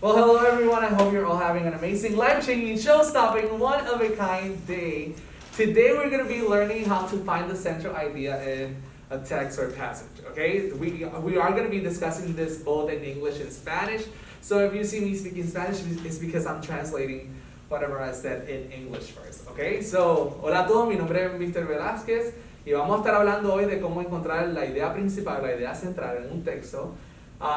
Well, hello everyone. I hope you're all having an amazing, life-changing, show-stopping, one-of-a-kind day. Today we're going to be learning how to find the central idea in a text or passage, okay? We are going to be discussing this both in English and Spanish. So if you see me speaking Spanish, it's because I'm translating whatever I said in English first, okay? So, hola a todos, mi nombre es Mr. Velázquez y vamos a estar hablando hoy de cómo encontrar la idea principal, la idea central en un texto.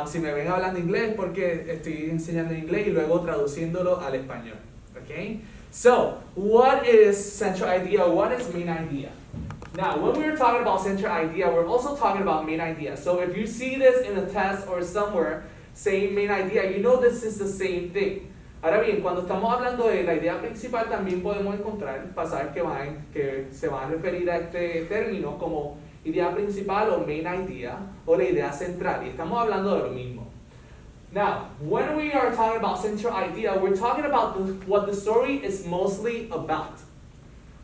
Si me ven hablando inglés, porque estoy enseñando inglés y luego traduciéndolo al español. Okay? So, what is central idea? What is main idea? Now, when we're talking about central idea, we're also talking about main idea. So, if you see this in a test or somewhere saying main idea, you know this is the same thing. Ahora bien, cuando estamos hablando de la idea principal, también podemos encontrar pasajes que se van a referir a este término como idea principal o main idea o la idea central, y estamos hablando de lo mismo. Now, when we are talking about central idea, we're talking about what the story is mostly about.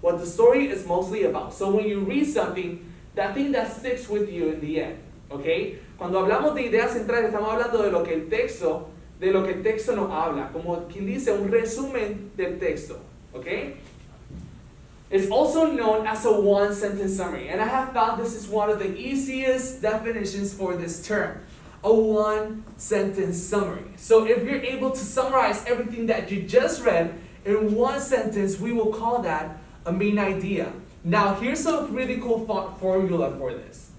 What the story is mostly about. So when you read something, that thing that sticks with you in the end, okay? Cuando hablamos de idea central, estamos hablando de lo que el texto nos habla, como quien dice un resumen del texto, okay? It's also known as a one-sentence summary, and I have found this is one of the easiest definitions for this term, a one-sentence summary. So if you're able to summarize everything that you just read in one sentence, we will call that a main idea. Now, here's a really cool formula for this.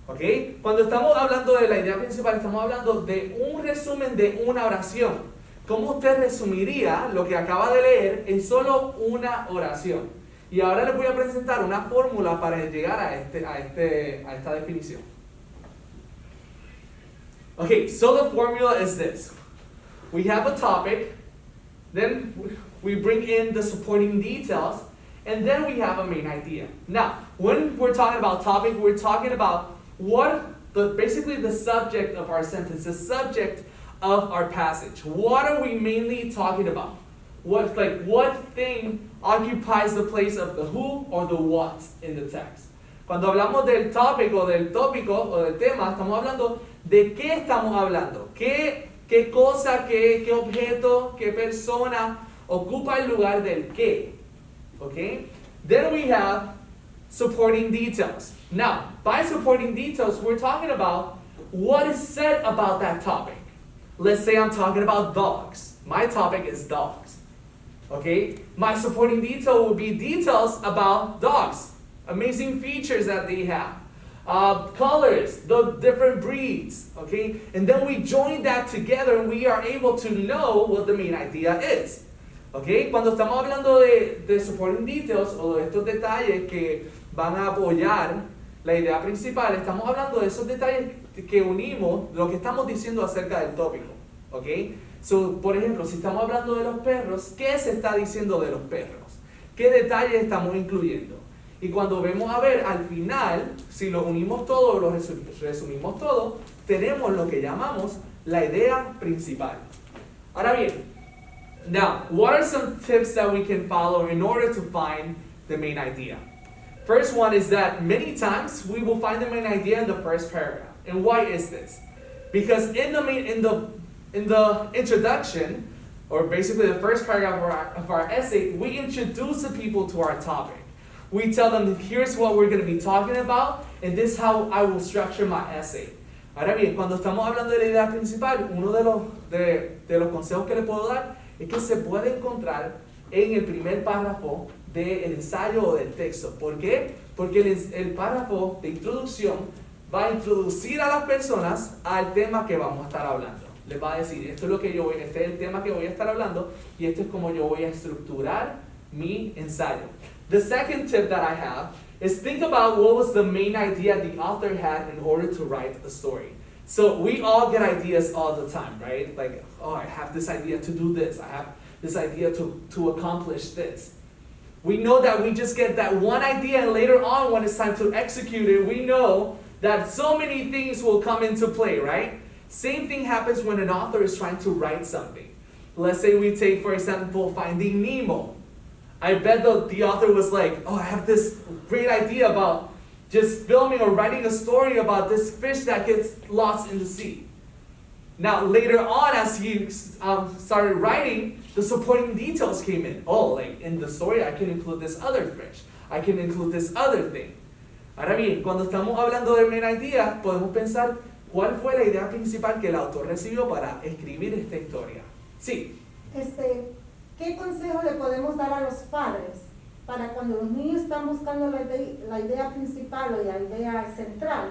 Okay? Cuando estamos hablando de la idea principal, estamos hablando de un resumen de una oración. ¿Cómo usted resumiría lo que acaba de leer en solo una oración? Y ahora les voy a presentar una fórmula para llegar a esta definición. Okay, so the formula is this. We have a topic, then we bring in the supporting details, and then we have a main idea. Now, when we're talking about topic, we're talking about basically the subject of our sentence, the subject of our passage. What are we mainly talking about? What thing occupies the place of the who or the what in the text? Cuando hablamos del topic o del tópico o del tema, estamos hablando de qué estamos hablando. ¿Qué cosa, qué objeto, qué persona ocupa el lugar del qué? Okay? Then we have supporting details. Now, by supporting details, we're talking about what is said about that topic. Let's say I'm talking about dogs. My topic is dogs. Okay, my supporting detail will be details about dogs, amazing features that they have, colors, the different breeds, okay? And then we join that together and we are able to know what the main idea is. Okay, cuando estamos hablando de supporting details o de estos detalles que van a apoyar la idea principal, estamos hablando de esos detalles que unimos lo que estamos diciendo acerca del tópico, okay? So, por ejemplo, si estamos hablando de los perros, ¿qué se está diciendo de los perros? ¿Qué detalles estamos incluyendo? Y cuando vemos a ver al final, si lo unimos todo, lo resumimos todo, tenemos lo que llamamos la idea principal. Ahora bien, now, what are some tips that we can follow in order to find the main idea? First one is that many times we will find the main idea in the first paragraph. And why is this? Because in the introduction, or basically the first paragraph of our essay, we introduce the people to our topic. We tell them, here's what we're going to be talking about, and this is how I will structure my essay. Ahora bien, cuando estamos hablando de la idea principal, uno de los consejos que le puedo dar es que se puede encontrar en el primer párrafo del ensayo o del texto. ¿Por qué? Porque el párrafo de introducción va a introducir a las personas al tema que vamos a estar hablando. Les va a decir, este es el tema que voy a estar hablando y esto es como yo voy a estructurar mi ensayo. The second tip that I have is think about what was the main idea the author had in order to write a story. So we all get ideas all the time, right? Like, oh, I have this idea to do this. I have this idea to accomplish this. We know that we just get that one idea and later on when it's time to execute it, we know that so many things will come into play, right? Same thing happens when an author is trying to write something. Let's say we take, for example, Finding Nemo. I bet the author was like, oh, I have this great idea about just filming or writing a story about this fish that gets lost in the sea. Now, later on, as he started writing, the supporting details came in. Oh, like in the story, I can include this other fish. I can include this other thing. Ahora bien, cuando estamos hablando del main idea, podemos pensar cuál fue la idea principal que el autor recibió para escribir esta historia. Sí. ¿Qué consejo le podemos dar a los padres para cuando los niños están buscando la idea principal o la idea central,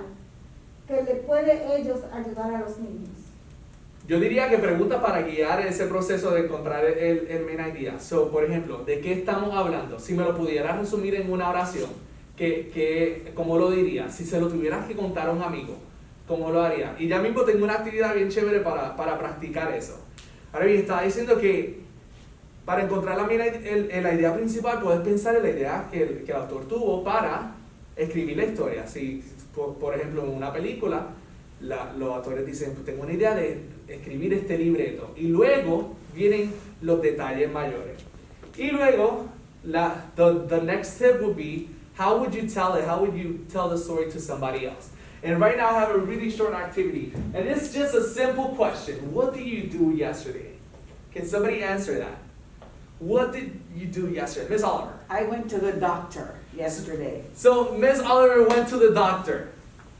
que le puede ellos ayudar a los niños? Yo diría que pregunta para guiar ese proceso de encontrar el main idea. So, por ejemplo, ¿de qué estamos hablando? Si me lo pudieras resumir en una oración, ¿cómo lo diría? Si se lo tuvieras que contar a un amigo, ¿cómo lo haría? Y ya mismo tengo una actividad bien chévere para practicar eso. Ahora bien, estaba diciendo que para encontrar la idea principal, puedes pensar en la idea que el autor tuvo para escribir la historia. Si, por ejemplo, en una película, los autores dicen, pues tengo una idea de escribir este libreto. Y luego vienen los detalles mayores. Y luego, the next step would be, how would you tell it? How would you tell the story to somebody else? And right now I have a really short activity. And it's just a simple question. What did you do yesterday? Can somebody answer that? What did you do yesterday? Miss Oliver. I went to the doctor yesterday. So Miss Oliver went to the doctor.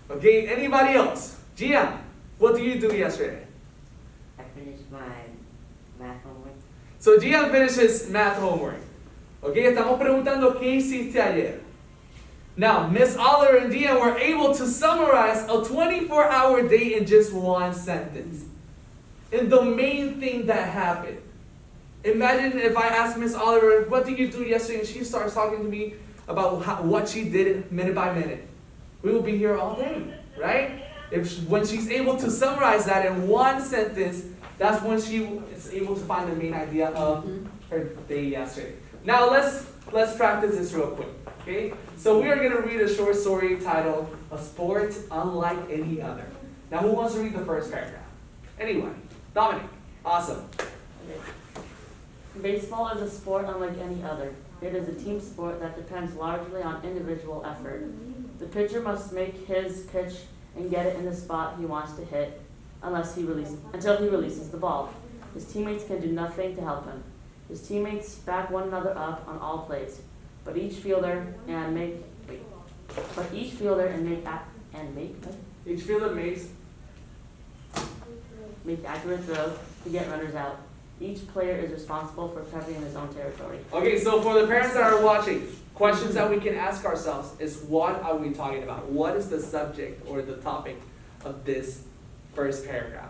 Okay, anybody else? Gian, what did you do yesterday? I finished my math homework. So Gian finished his math homework. Okay, estamos preguntando qué hiciste ayer. Now, Miss Oliver and Gian were able to summarize a 24-hour day in just one sentence. And the main thing that happened. Imagine if I asked Miss Oliver, what did you do yesterday? And she starts talking to me about what she did minute by minute. We will be here all day, right? When she's able to summarize that in one sentence, that's when she is able to find the main idea of her day yesterday. Now let's practice this real quick, okay? So we are going to read a short story titled, A Sport Unlike Any Other. Now who wants to read the first paragraph? Anyone? Dominic. Awesome. Baseball is a sport unlike any other. It is a team sport that depends largely on individual effort. The pitcher must make his pitch and get it in the spot he wants to hit until he releases the ball. His teammates can do nothing to help him. His teammates back one another up on all plays, but each fielder makes accurate throws to get runners out. Each player is responsible for covering his own territory. Okay, so for the parents that are watching, questions that we can ask ourselves is, what are we talking about? What is the subject or the topic of this first paragraph?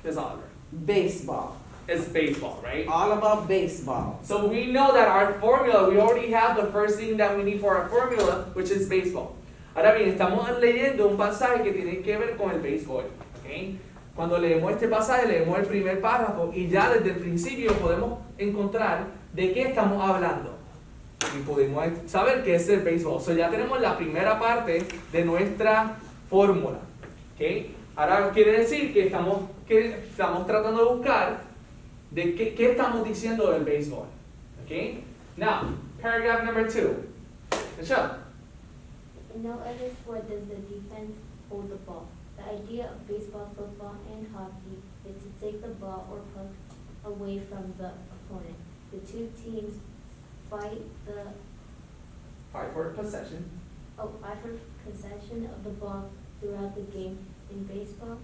Ms. Oliver. Baseball. It's baseball, right? All about baseball. So we know that our formula, we already have the first thing that we need for our formula, which is baseball. Ahora bien, estamos leyendo un pasaje que tiene que ver con el béisbol, ¿okay? Cuando leemos este pasaje, leemos el primer párrafo y ya desde el principio podemos encontrar de qué estamos hablando. Y podemos saber qué es el béisbol. So ya tenemos la primera parte de nuestra fórmula, ¿okay? Ahora quiere decir que estamos tratando de buscar de qué estamos diciendo del béisbol. Okay? Now, paragraph number 2. Michelle. In no other sport does the defense hold the ball. The idea of baseball, football, and hockey is to take the ball or puck away from the opponent. The two teams fight for possession. Fight for possession of the ball throughout the game. In baseball,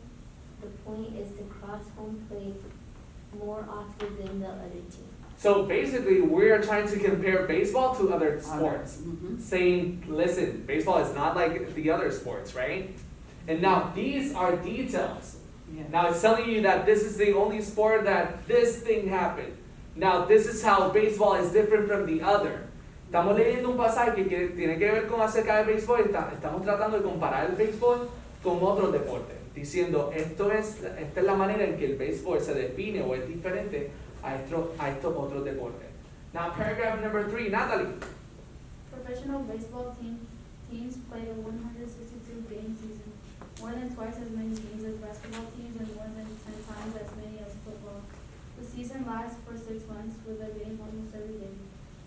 the point is to cross home plate more often than the other team. So basically, we are trying to compare baseball to other sports, saying, listen, baseball is not like the other sports, right? And now these are details. Yeah. Now it's telling you that this is the only sport that this thing happened. Now this is how baseball is different from the other. Estamos leyendo un pasaje que tiene que ver con acerca del béisbol. Estamos tratando de comparar el béisbol con otros deportes, diciendo esta es la manera en que el béisbol se define o es diferente a estos otros deportes. Now paragraph number 3, Natalie. Professional baseball teams play a 162-game season, more than twice as many games as basketball teams and more than 10 times as many as football. The season lasts for 6 months with a game almost every day.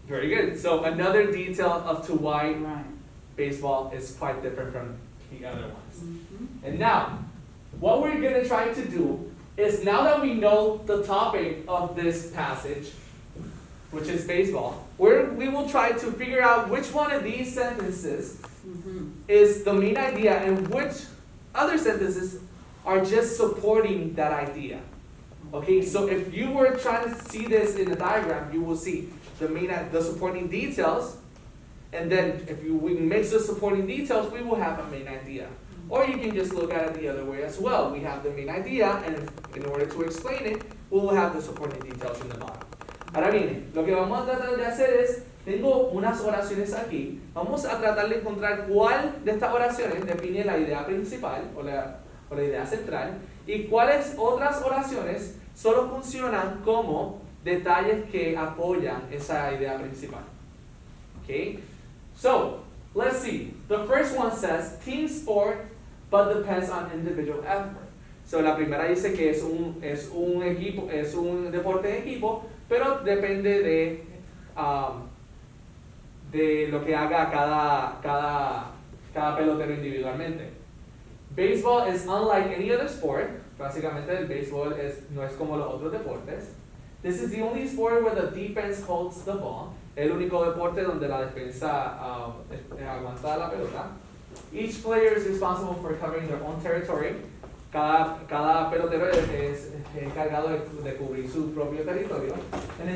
Very good. So another detail of to why baseball is quite different from the other ones. And now, what we're gonna try to do is, now that we know the topic of this passage, which is baseball, we will try to figure out which one of these sentences is the main idea and which other sentences are just supporting that idea. Okay, so if you were trying to see this in a diagram, you will see the supporting details, and then if we mix the supporting details, we will have a main idea. Or you can just look at it the other way as well. We have the main idea, and in order to explain it, we will have the supporting details in the bottom. Ahora bien, lo que vamos a tratar de hacer es, tengo unas oraciones aquí, vamos a tratar de encontrar cuál de estas oraciones define la idea principal o la idea central, y cuáles otras oraciones solo funcionan como detalles que apoyan esa idea principal. Okay? So, let's see. The first one says, team sport, but depends on individual effort. So, la primera dice que es un deporte de equipo, pero depende de lo que haga cada pelotero individualmente. Baseball is unlike any other sport. Básicamente el béisbol no es como los otros deportes. This is the only sport where the defense holds the ball. El único deporte donde la defensa aguanta la pelota. Each player is responsible for covering their own territory. Cada pelotero es encargado de cubrir su propio territorio. And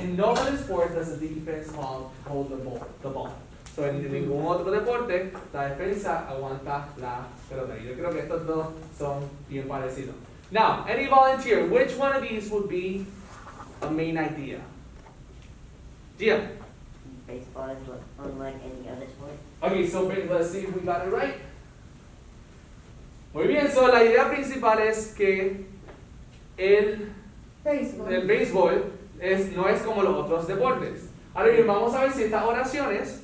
in no other sport does the defense hold the ball. So en ningún otro deporte la defensa aguanta la pelota. Yo creo que estos dos son bien parecidos. Now, any volunteer, which one of these would be a main idea? Gia. Baseball is unlike any other sport. Okay, so let's see if we got it right. Muy bien, so la idea principal es que el béisbol no es como los otros deportes. Ahora bien, vamos a ver si estas oraciones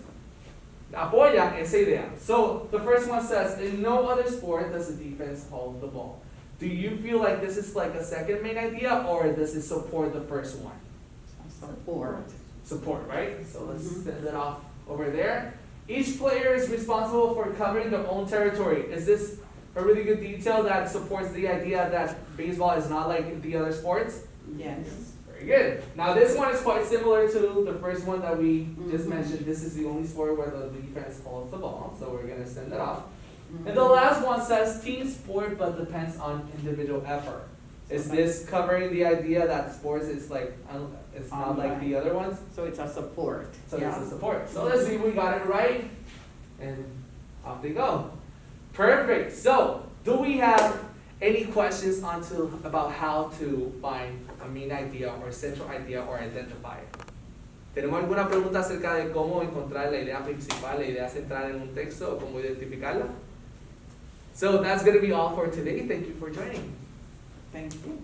apoyan esa idea. So, the first one says, in no other sport does the defense hold the ball. Do you feel like this is like a second main idea, or does it support the first one? Support. Support, right? So let's send it off over there. Each player is responsible for covering their own territory. Is this a really good detail that supports the idea that baseball is not like the other sports? Yes. Very good. Now this one is quite similar to the first one that we just mentioned. This is the only sport where the defense holds the ball, so we're going to send it off. And the last one says team sport but depends on individual effort. Is this covering the idea that sports is like, it's not like the other ones? So it's a support. So it's a support. So let's see if we got it right. And off they go. Perfect. So, do we have any questions about how to find a main idea or central idea or identify it? ¿Tenemos alguna pregunta acerca de cómo encontrar la idea principal, la idea central en un texto o cómo identificarla? So that's going to be all for today. Thank you for joining. Thank you.